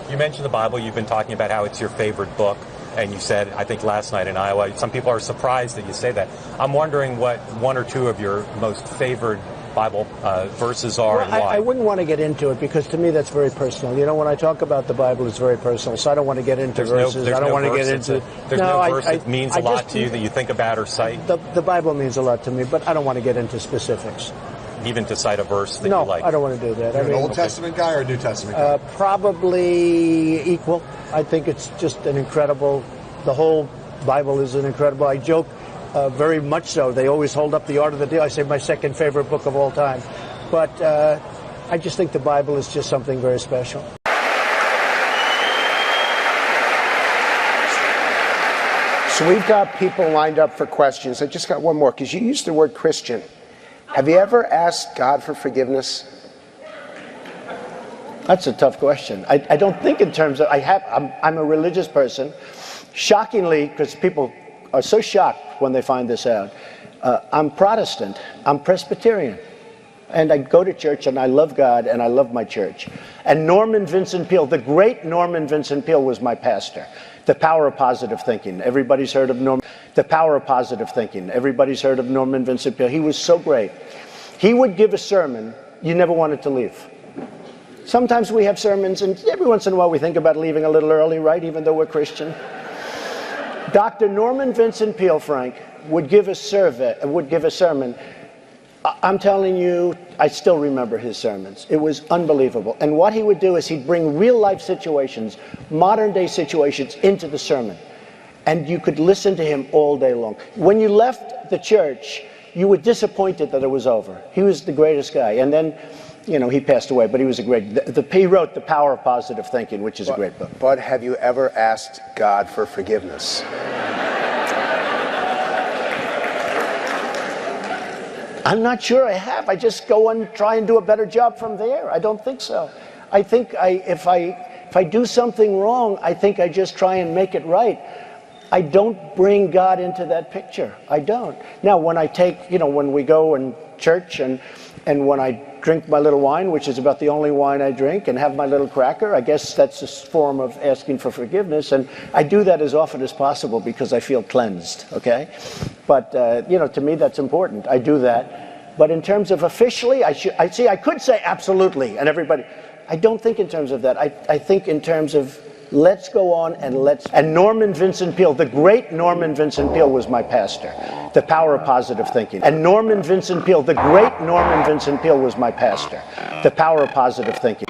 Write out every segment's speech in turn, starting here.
You mentioned the Bible. You've been talking about how it's your favorite book. And you said, I think last night in Iowa, some people are surprised that you say that. I'm wondering what one or two of your most favored Bible verses are and why. I wouldn't want to get into it because to me that's very personal. You know, when I talk about the Bible, it's very personal. So I don't want to get into verses. I don't want to get into... There's no verse that means a lot to you that you think about or cite? The Bible means a lot to me, but I don't want to get into specifics. Even to cite a verse that you like? No, I don't want to do that. You're an Old Testament guy or a New Testament guy? Probably equal. I think it's just an incredible... The whole Bible is an incredible... I joke very much so. They always hold up the Art of the Deal. I say my second favorite book of all time. But I just think the Bible is just something very special. So we've got people lined up for questions. I just got one more, because you used the word Christian. Have you ever asked God for forgiveness? That's a tough question. I don't think in terms of, I'm a religious person. Shockingly, because people are so shocked when they find this out, I'm Protestant, I'm Presbyterian. And I go to church and I love God and I love my church. And Norman Vincent Peale, the great Norman Vincent Peale was my pastor. The Power of Positive Thinking. Everybody's heard of Norman. The Power of Positive Thinking. Everybody's heard of Norman Vincent Peale. He was so great. He would give a sermon you never wanted to leave. Sometimes we have sermons, and every once in a while we think about leaving a little early, right, even though we're Christian. Dr. Norman Vincent Peale, Frank, would give a sermon. I'm telling you, I still remember his sermons. It was unbelievable. And what he would do is he'd bring real-life situations, modern-day situations, into the sermon. And you could listen to him all day long. When you left the church, you were disappointed that it was over. He was the greatest guy. And then, you know, he passed away, but he was a great... He wrote The Power of Positive Thinking, which is a great book. But have you ever asked God for forgiveness? I'm not sure I have. I just go and try and do a better job from there. I don't think so. I think if I do something wrong, I think I just try and make it right. I don't bring God into that picture. I don't. Now, when I take, you know, when we go in church and when I drink my little wine, which is about the only wine I drink, and have my little cracker, I guess that's a form of asking for forgiveness. And I do that as often as possible because I feel cleansed, okay? But, you know, to me that's important. I do that. But in terms of officially, I could say absolutely, and everybody, I don't think in terms of that. I think in terms of let's go on and Norman Vincent Peale, the great Norman Vincent Peale was my pastor. The Power of Positive Thinking. And Norman Vincent Peale, the great Norman Vincent Peale was my pastor. The Power of Positive Thinking.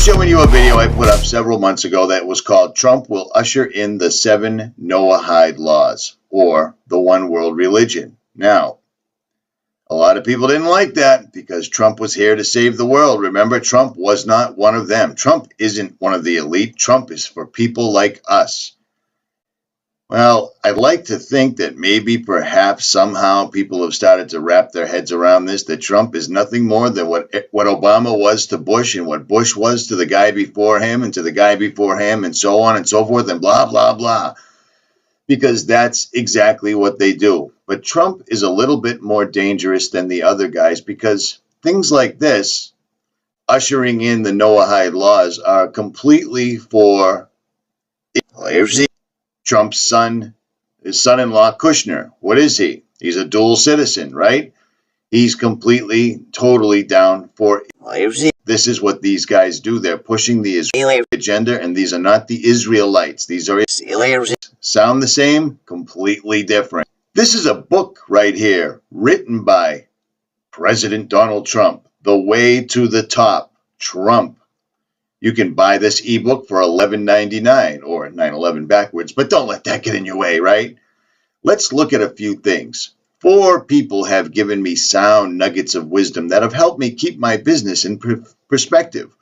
Showing you a video I put up several months ago that was called Trump Will Usher in the 7 Noahide Laws, or the One World Religion. Now, a lot of people didn't like that because Trump was here to save the world. Remember, Trump was not one of them. Trump isn't one of the elite. Trump is for people like us. Well, I'd like to think that maybe, perhaps, somehow people have started to wrap their heads around this, that Trump is nothing more than what Obama was to Bush and what Bush was to the guy before him and to the guy before him and so on and so forth and blah, blah, blah. Because that's exactly what they do. But Trump is a little bit more dangerous than the other guys because things like this, ushering in the Noahide laws, are completely for... Trump's son, his son-in-law, Kushner. What is he? He's a dual citizen, right? He's completely, totally down for This is what these guys do. They're pushing the Israeli agenda, and these are not the Israelites. These are Israelis. Sound the same? Completely different. This is a book right here, written by President Donald Trump, The Way to the Top, Trump. You can buy this ebook for $11.99 or $9.11 backwards, but don't let that get in your way, right? Let's look at a few things. 4 people have given me sound nuggets of wisdom that have helped me keep my business in perspective.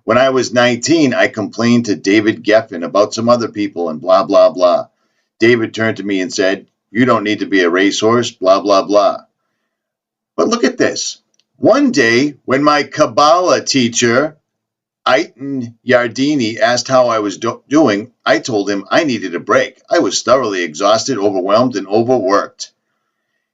When I was 19, I complained to David Geffen about some other people and blah, blah, blah. David turned to me and said, "You don't need to be a racehorse, blah, blah, blah." But look at this. One day, when my Kabbalah teacher, Eitan Yardenie, asked how I was doing, I told him I needed a break. I was thoroughly exhausted, overwhelmed, and overworked.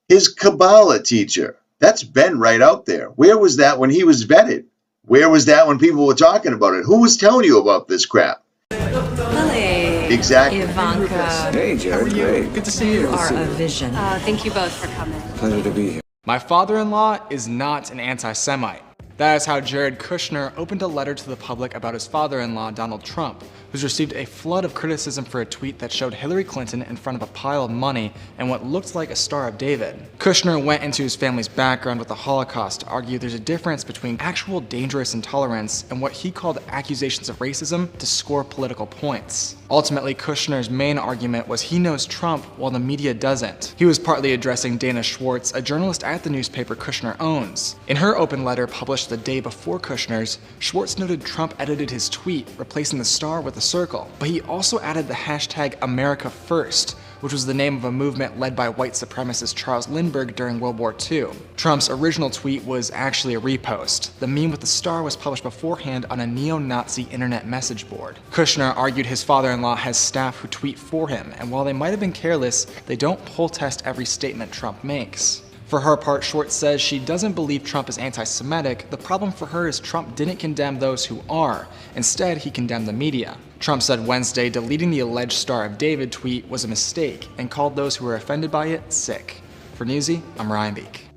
His Kabbalah teacher, that's Ben right out there. Where was that when he was vetted? Where was that when people were talking about it? Who was telling you about this crap? Lily. Exactly. Ivanka. Hey, Jared. Great. Good to see you. You are a vision. Thank you both for coming. Pleasure to be here. My father-in-law is not an anti-Semite. That is how Jared Kushner opened a letter to the public about his father-in-law, Donald Trump, who's received a flood of criticism for a tweet that showed Hillary Clinton in front of a pile of money and what looked like a Star of David. Kushner went into his family's background with the Holocaust to argue there's a difference between actual dangerous intolerance and what he called accusations of racism to score political points. Ultimately, Kushner's main argument was he knows Trump while the media doesn't. He was partly addressing Dana Schwartz, a journalist at the newspaper Kushner owns. In her open letter published the day before Kushner's, Schwartz noted Trump edited his tweet, replacing the star with a circle, but he also added the hashtag #AmericaFirst, which was the name of a movement led by white supremacist Charles Lindbergh during World War II. Trump's original tweet was actually a repost. The meme with the star was published beforehand on a neo-Nazi internet message board. Kushner argued his father-in-law has staff who tweet for him, and while they might have been careless, they don't poll test every statement Trump makes. For her part, Schwartz says she doesn't believe Trump is anti-Semitic. The problem for her is Trump didn't condemn those who are. Instead, he condemned the media. Trump said Wednesday deleting the alleged Star of David tweet was a mistake and called those who were offended by it sick. For Newsy, I'm Ryan Beek.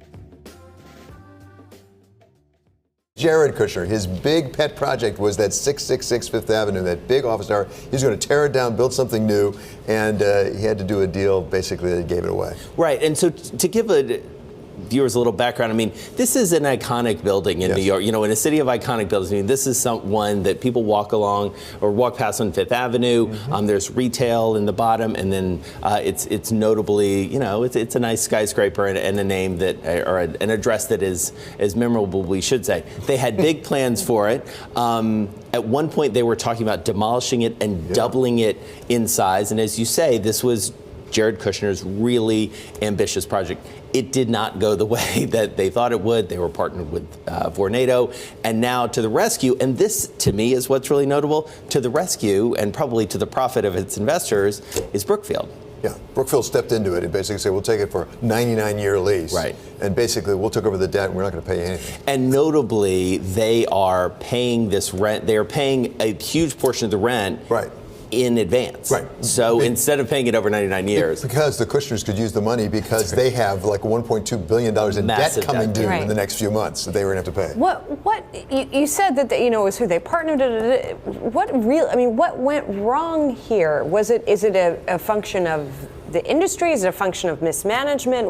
Jared Kushner, his big pet project was that 666 Fifth Avenue, that big office tower. He's going to tear it down, build something new, and he had to do a deal basically that gave it away. Right, and so to give viewers a little background, I mean, this is an iconic building in New York. You know, in a city of iconic buildings, I mean, this is one that people walk along or walk past on Fifth Avenue. There's retail in the bottom, and then it's notably, you know, it's a nice skyscraper and a name that, or an address that is memorable, we should say. They had big plans for it. At one point, they were talking about demolishing it and doubling it in size. And as you say, this was Jared Kushner's really ambitious project. It did not go the way that they thought it would. They were partnered with Vornado, and now to the rescue, and this to me is what's really notable, to the rescue and probably to the profit of its investors is Brookfield. Yeah, Brookfield stepped into it and basically said, we'll take it for a 99-year lease. Right. And basically, we'll take over the debt and we're not going to pay anything. And notably, they are paying this rent. They are paying a huge portion of the rent. Right. In advance. Right. So instead of paying it over 99 years. Because the Kushners could use the money because they have like $1.2 billion in debt coming due in the next few months that they were going to have to pay. What you said that it was who they partnered. What went wrong here? Is it a function of the industry? Is it a function of mismanagement?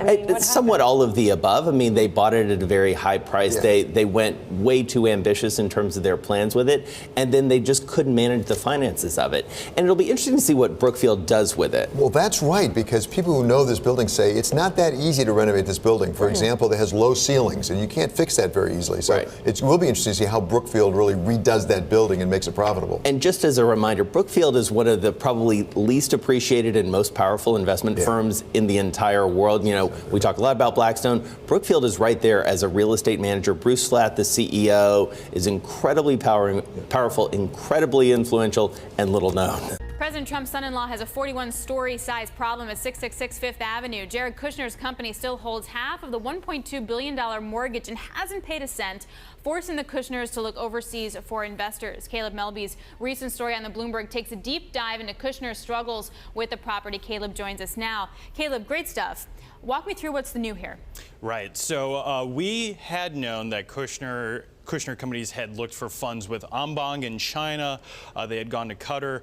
It's somewhat all of the above. I mean, they bought it at a very high price. Yeah. They went way too ambitious in terms of their plans with it, and then they just couldn't manage the finances of it. And it'll be interesting to see what Brookfield does with it. Well, that's right, because people who know this building say it's not that easy to renovate this building. For example, it has low ceilings, and you can't fix that very easily. So it will be interesting to see how Brookfield really redoes that building and makes it profitable. And just as a reminder, Brookfield is one of the probably least appreciated and most powerful investment firms in the entire world. You know, we talk a lot about Blackstone. Brookfield is right there as a real estate manager. Bruce Flatt, the CEO, is incredibly powerful, incredibly influential, and little known. President Trump's son-in-law has a 41-story size problem at 666 Fifth Avenue. Jared Kushner's company still holds half of the $1.2 billion mortgage and hasn't paid a cent, forcing the Kushners to look overseas for investors. Caleb Melby's recent story on the Bloomberg takes a deep dive into Kushner's struggles with the property. Caleb joins us now. Caleb, great stuff. Walk me through what's the new here. Right. So we had known that Kushner Kushner companies had looked for funds with Ambang in China. They had gone to Qatar.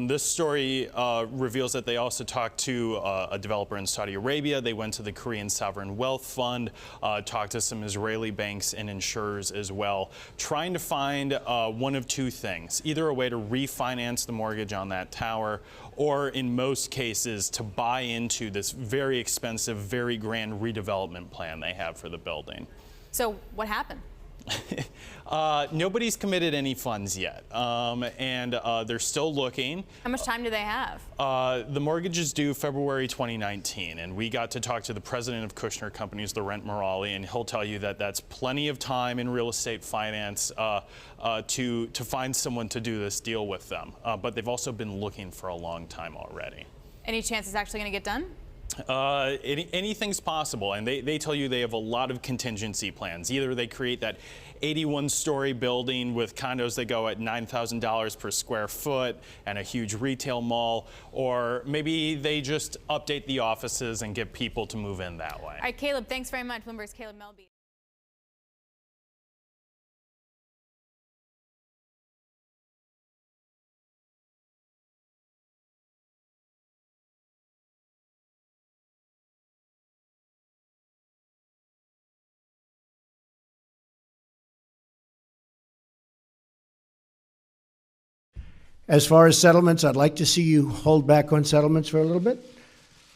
This story reveals that they also talked to a developer in Saudi Arabia. They went to the Korean Sovereign Wealth Fund, talked to some Israeli banks and insurers as well, trying to find one of two things: either a way to refinance the mortgage on that tower, or in most cases to buy into this very expensive, very grand redevelopment plan they have for the building. So what happened? Nobody's committed any funds yet, and they're still looking. How much time do they have? The mortgage is due February 2019, and we got to talk to the president of Kushner Companies, Laurent Morali, and he'll tell you that that's plenty of time in real estate finance to find someone to do this deal with them. But they've also been looking for a long time already. Any chance it's actually going to get done? Anything's possible, and they tell you they have a lot of contingency plans. Either they create that 81-story building with condos that go at $9,000 per square foot and a huge retail mall, or maybe they just update the offices and get people to move in that way. All right, Caleb, thanks very much. Bloomberg's Caleb Melby. As far as settlements, I'd like to see you hold back on settlements for a little bit.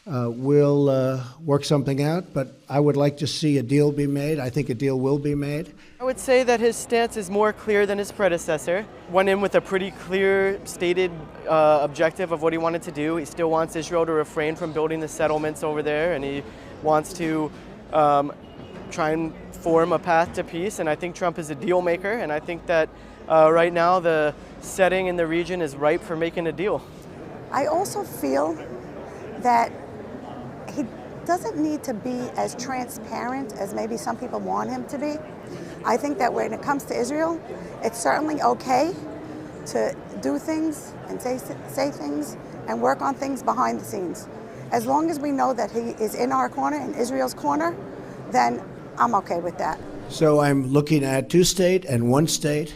We'll work something out, but I would like to see a deal be made. I think a deal will be made. I would say that his stance is more clear than his predecessor. Went in with a pretty clear stated objective of what he wanted to do. He still wants Israel to refrain from building the settlements over there, and he wants to try and form a path to peace. And I think Trump is a deal maker, and I think that right now the setting in the region is ripe for making a deal. I also feel that he doesn't need to be as transparent as maybe some people want him to be. I think that when it comes to Israel, it's certainly okay to do things and say things and work on things behind the scenes. As long as we know that he is in our corner, in Israel's corner, then I'm okay with that. So I'm looking at two-state and one-state,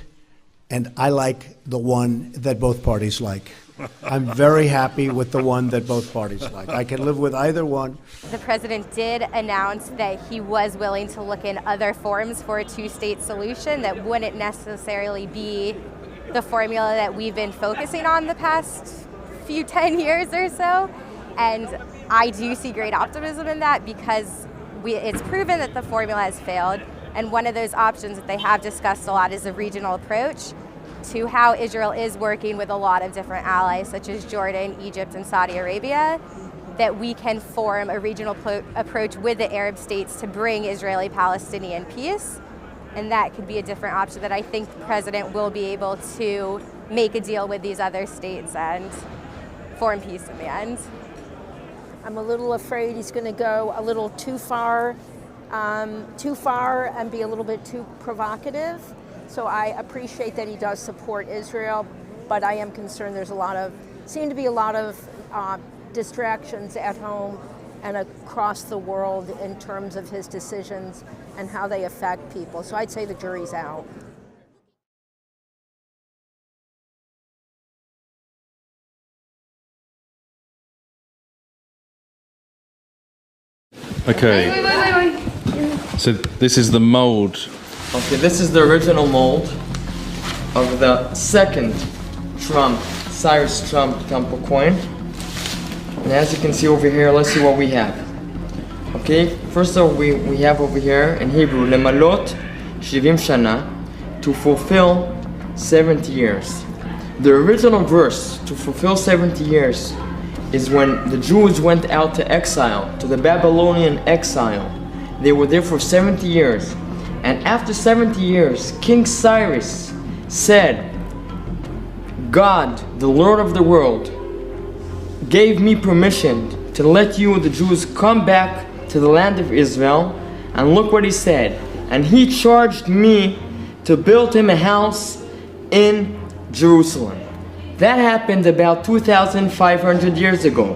and I like the one that both parties like. I'm very happy with the one that both parties like. I can live with either one. The president did announce that he was willing to look in other forms for a two-state solution that wouldn't necessarily be the formula that we've been focusing on the past 10 years or so. And I do see great optimism in that because it's proven that the formula has failed. And one of those options that they have discussed a lot is a regional approach to how Israel is working with a lot of different allies, such as Jordan, Egypt, and Saudi Arabia, that we can form a regional approach with the Arab states to bring Israeli-Palestinian peace. And that could be a different option that I think the president will be able to make a deal with these other states and form peace in the end. I'm a little afraid he's going to go a little too far and be a little bit too provocative. So I appreciate that he does support Israel, but I am concerned seem to be a lot of distractions at home and across the world in terms of his decisions and how they affect people. So I'd say the jury's out. Okay. Wait. So this is the mold. Okay, this is the original mold of the second Cyrus Trump temple coin. And as you can see over here, let's see what we have. Okay, first of all, we have over here in Hebrew, Lemalot 70 Shana, to fulfill 70 years. The original verse, to fulfill 70 years, is when the Jews went out to exile, to the Babylonian exile. They were there for 70 years. And after 70 years, King Cyrus said, God, the Lord of the world, gave me permission to let you, the Jews, come back to the land of Israel. And look what he said. And he charged me to build him a house in Jerusalem. That happened about 2,500 years ago.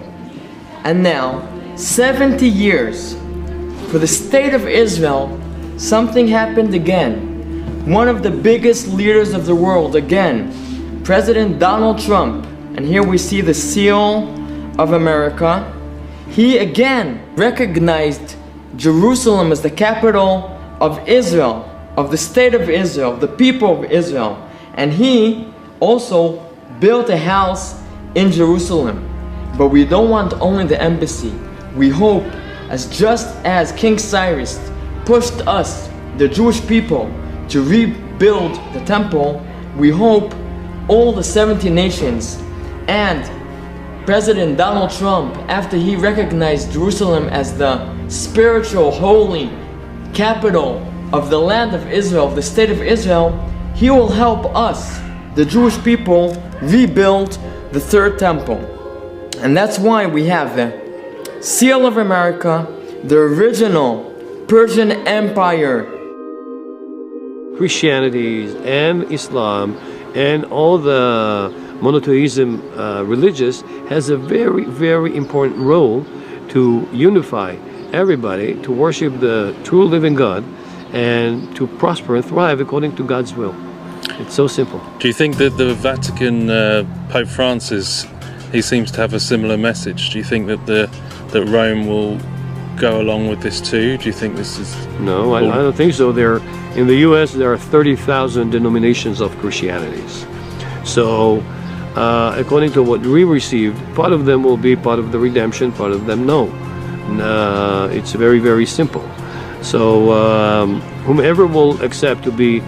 And now, 70 years, for the state of Israel, something happened again. one of the biggest leaders of the world, again, President Donald Trump, and here we see the seal of America, he again recognized Jerusalem as the capital of Israel, of the state of Israel, of the people of Israel. And he also built a house in Jerusalem. But we don't want only the embassy. We hope, just as King Cyrus pushed us, the Jewish people, to rebuild the temple, we hope all the 70 nations and President Donald Trump, after he recognized Jerusalem as the spiritual, holy capital of the land of Israel, of the state of Israel, he will help us, the Jewish people, rebuild the third temple. And that's why we have the seal of America, the original Persian Empire. Christianity and Islam and all the monotheism religious has a very, very important role to unify everybody, to worship the true living God, and to prosper and thrive according to God's will. It's so simple. Do you think that the Vatican Pope Francis, he seems to have a similar message? Do you think that that Rome will go along with this too? Do you think this is... No, I don't think so. In the U.S. there are 30,000 denominations of Christianities. So according to what we received, part of them will be part of the redemption, part of them no. It's very, very simple. So whomever will accept to be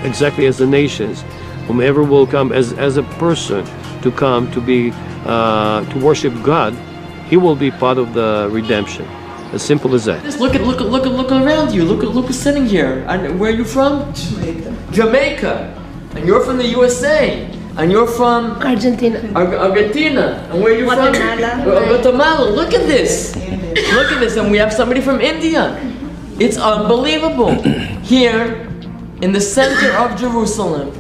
exactly as the nations, whomever will come as a person to come to be to worship God, he will be part of the redemption. As simple as that. Just look around you. Look who's sitting here. And where are you from? Jamaica. And you're from the USA. And you're from Argentina. Argentina. And where are you from? Guatemala. Look at this. Look at this. And we have somebody from India. It's unbelievable. Here, in the center of Jerusalem,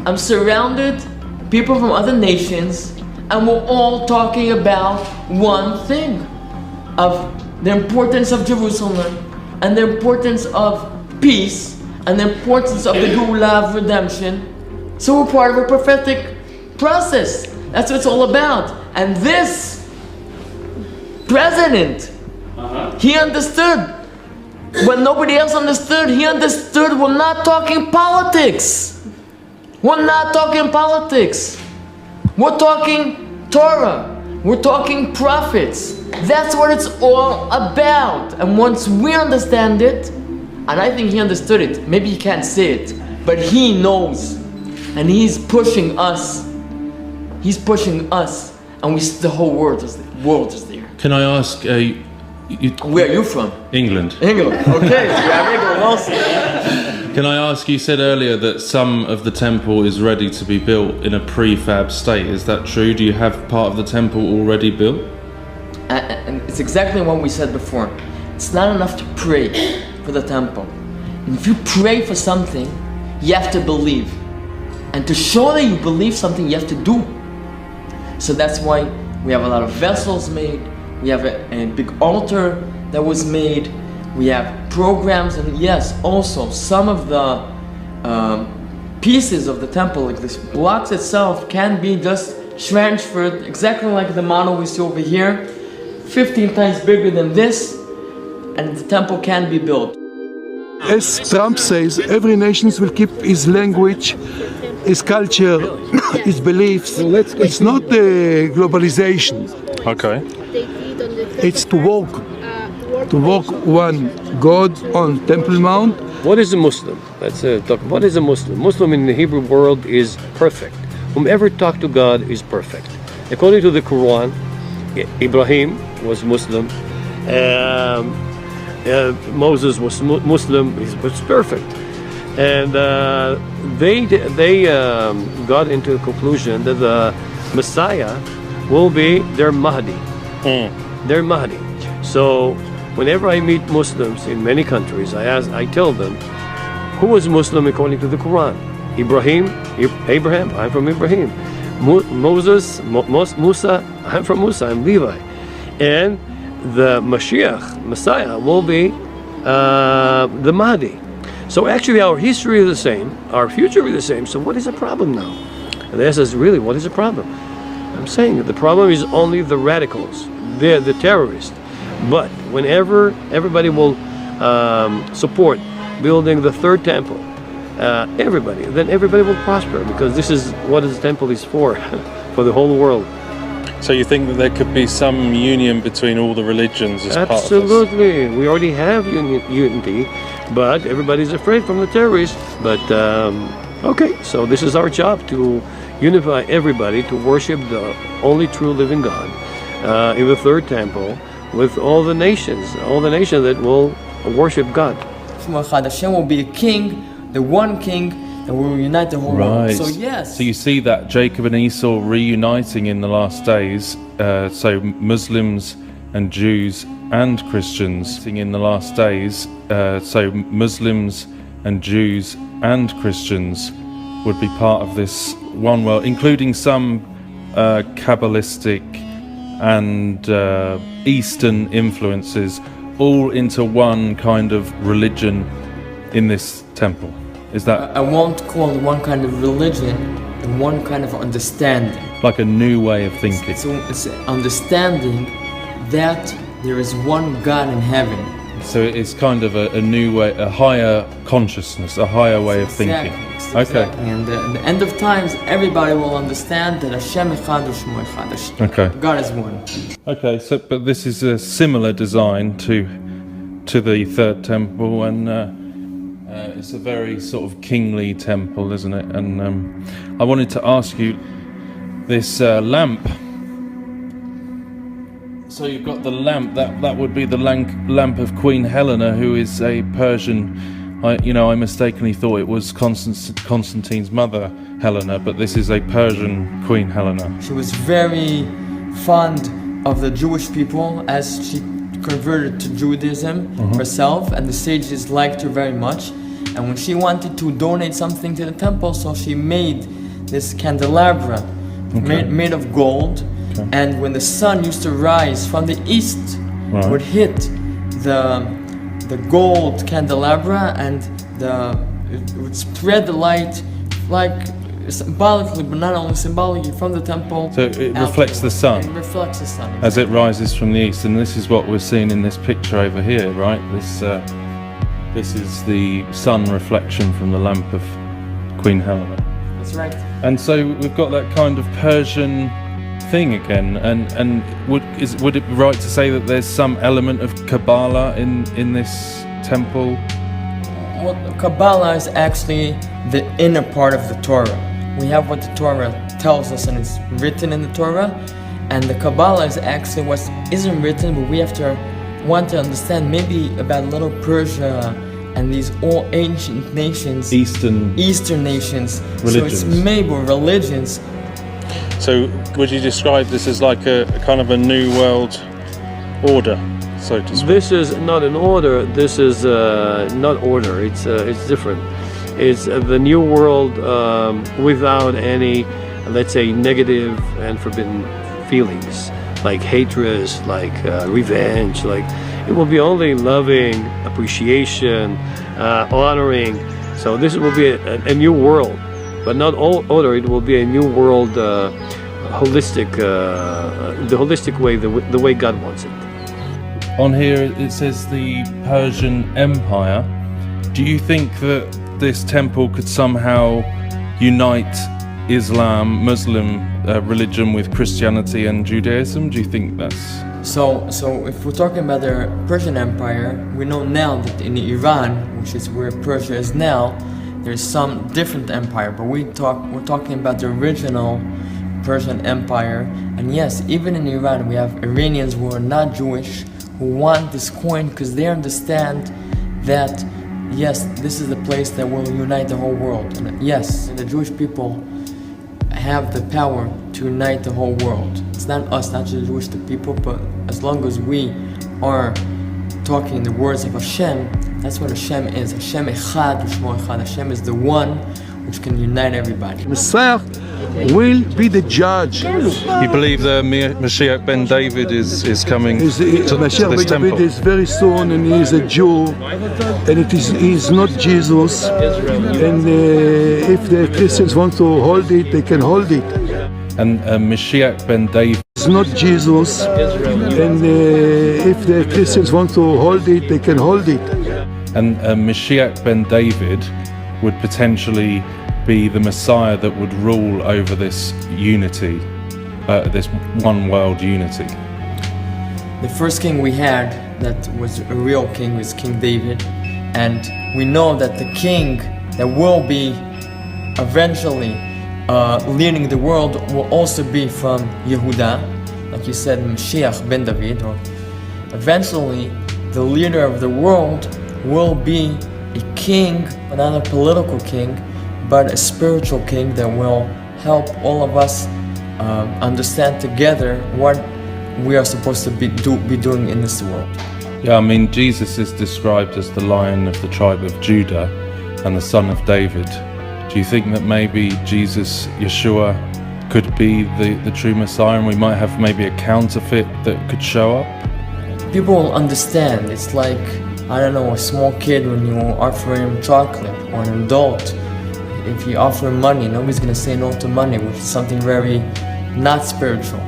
I'm surrounded people from other nations, and we're all talking about one thing, of the importance of Jerusalem, and the importance of peace, and the importance of the Geulah of redemption. So we're part of a prophetic process. That's what it's all about. And this president, he understood when nobody else understood. He understood we're not talking politics. We're not talking politics. We're talking Torah. We're talking prophets. That's what it's all about. And once we understand it, and I think he understood it, maybe he can't say it, but he knows. And he's pushing us. He's pushing us. And the whole world is there. Can I ask, where are you from? England. England, okay. So we have England also. Can I ask, you said earlier that some of the temple is ready to be built in a prefab state. Is that true? Do you have part of the temple already built? And it's exactly what we said before. It's not enough to pray for the temple. And if you pray for something, you have to believe. And to show that you believe something, you have to do. So that's why we have a lot of vessels made. We have a big altar that was made. We have programs, and yes, also some of the pieces of the temple, like this blocks itself, can be just transferred, exactly like the model we see over here, 15 times bigger than this, and the temple can be built. As Trump says, every nation will keep his language, his culture, his beliefs. It's not globalization. Okay. It's to walk one God on Temple Mount. What is a Muslim? Let's talk. What is a Muslim? Muslim in the Hebrew world is perfect. Whomever talks to God is perfect. According to the Quran, Ibrahim was Muslim. Moses was Muslim. He was perfect. And they got into a conclusion that the Messiah will be their Mahdi. Their Mahdi. So whenever I meet Muslims in many countries, I tell them, who was Muslim according to the Quran? Abraham, I'm from Ibrahim. Moses, Musa, I'm from Musa, I'm Levi. And the Mashiach, Messiah, will be the Mahdi. So actually our history is the same, our future is the same, so what is the problem now? And they ask us, really, what is the problem? I'm saying that the problem is only the radicals, they're the terrorists. But whenever everybody will support building the third temple, then everybody will prosper, because this is what the temple is for the whole world. So you think that there could be some union between all the religions as part of this? Absolutely. We already have unity, but everybody's afraid from the terrorists. But okay, so this is our job, to unify everybody to worship the only true living God in the third temple with all the nations that will worship God. Hashem will be a king, the one king, that will unite the whole world. So yes. So you see that Jacob and Esau reuniting in the last days, so Muslims and Jews and Christians in the last days, so Muslims and Jews and Christians would be part of this one world, including some Kabbalistic and Eastern influences, all into one kind of religion in this temple. Is that? I won't call it one kind of religion, and one kind of understanding. Like a new way of thinking. It's understanding that there is one God in heaven. So it's kind of a new way, a higher consciousness, a higher way of thinking. Exactly. And at the end of times, everybody will understand that Hashem Echad U'Shmo Echad. Okay. God is one. Okay, so but this is a similar design to the third temple, and it's a very sort of kingly temple, isn't it? And I wanted to ask you this lamp. So you've got the lamp, that would be the lamp of Queen Helena, who is a Persian. I mistakenly thought it was Constantine's mother, Helena, but this is a Persian Queen Helena. She was very fond of the Jewish people, as she converted to Judaism herself, and the sages liked her very much. And when she wanted to donate something to the temple, so she made this candelabra made of gold. Okay. And when the sun used to rise from the east, would hit the gold candelabra, and it would spread the light, like symbolically, but not only symbolically, from the temple. So it reflects the sun. It reflects the sun. As it rises from the east, and this is what we're seeing in this picture over here, right? This is the sun reflection from the lamp of Queen Helena. That's right. And so we've got that kind of Persian thing again, and would it be right to say that there's some element of Kabbalah in this temple? Well, Kabbalah is actually the inner part of the Torah. We have what the Torah tells us, and it's written in the Torah, and the Kabbalah is actually what isn't written, but we have to want to understand maybe about Little Persia and these all ancient nations, Eastern nations. Religions. So it's maybe religions. So would you describe this as like a kind of a new world order, so to speak? This is not an order. This is not order. It's different. It's the new world without any, let's say, negative and forbidden feelings, like hatred, like revenge. Like it will be only loving, appreciation, honoring. So this will be a new world. But not all order, it will be a new world, holistic, the holistic way, the way God wants it. On here it says the Persian Empire. Do you think that this temple could somehow unite Islam, Muslim religion with Christianity and Judaism? Do you think that's... So if we're talking about the Persian Empire, we know now that in Iran, which is where Persia is now, there's some different empire, but we're talking about the original Persian Empire. And yes, even in Iran, we have Iranians who are not Jewish, who want this coin because they understand that, yes, this is the place that will unite the whole world. And yes, the Jewish people have the power to unite the whole world. It's not us, not just the Jewish people, but as long as we are talking the words of Hashem, that's what Hashem is. Hashem Echad U'Shmo Echad. Hashem is the one which can unite everybody. Messiah will be the judge. You believe the Mashiach Ben David is coming to Mashiach this Ben temple? David is very soon, and he is a Jew, and he is not Jesus. And if the Christians want to hold it, they can hold it. And Mashiach Ben David is not Jesus, and if the Christians want to hold it, they can hold it. and Mashiach Ben David would potentially be the Messiah that would rule over this unity, this one world unity. The first king we had that was a real king was King David, and we know that the king that will be eventually leading the world will also be from Yehuda, like you said, Mashiach Ben David, or eventually the leader of the world will be a king, not a political king, but a spiritual king that will help all of us understand together what we are supposed to be doing in this world. Yeah, I mean, Jesus is described as the Lion of the tribe of Judah and the Son of David. Do you think that maybe Jesus, Yeshua, could be the true Messiah, and we might have maybe a counterfeit that could show up? People will understand. It's like, I don't know, a small kid when you offer him chocolate, or an adult. If you offer him money, nobody's going to say no to money, which is something very not spiritual.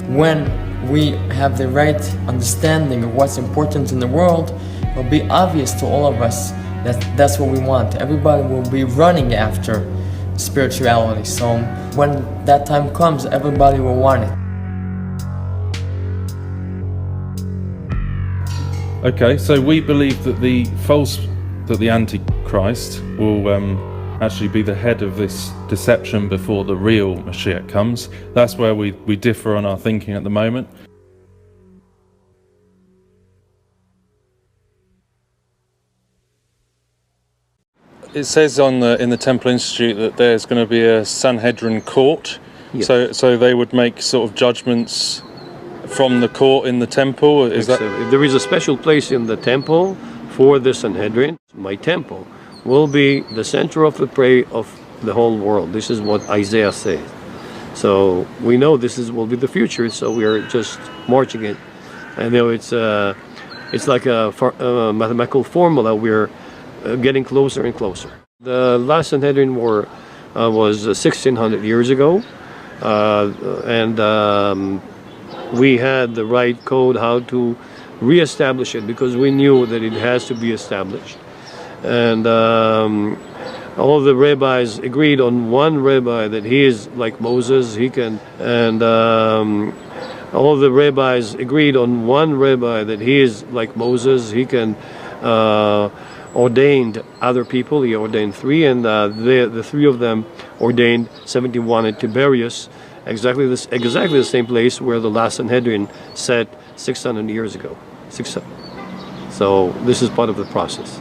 When we have the right understanding of what's important in the world, it'll be obvious to all of us that that's what we want. Everybody will be running after spirituality. So when that time comes, everybody will want it. Okay, so we believe that the Antichrist will actually be the head of this deception before the real Mashiach comes. That's where we differ on our thinking at the moment. It says in the Temple Institute that there's going to be a Sanhedrin court. Yes. So they would make sort of judgments from the court in the temple. Is that? There is a special place in the temple for the Sanhedrin. My temple will be the center of the prayer of the whole world. This is what Isaiah says. So we know this will be the future. So we are just marching it. I know it's like a mathematical formula. We're getting closer and closer. The last Sanhedrin war was 1600 years ago, and we had the right code how to re-establish it, because we knew that it has to be established. And all the rabbis agreed on one rabbi that he is like Moses, he can, and all the rabbis agreed on one rabbi that he is like Moses, he can ordained other people. He ordained 3, and the 3 of them ordained 71 at Tiberias, exactly the same place where the last Sanhedrin sat 600 years ago. So this is part of the process.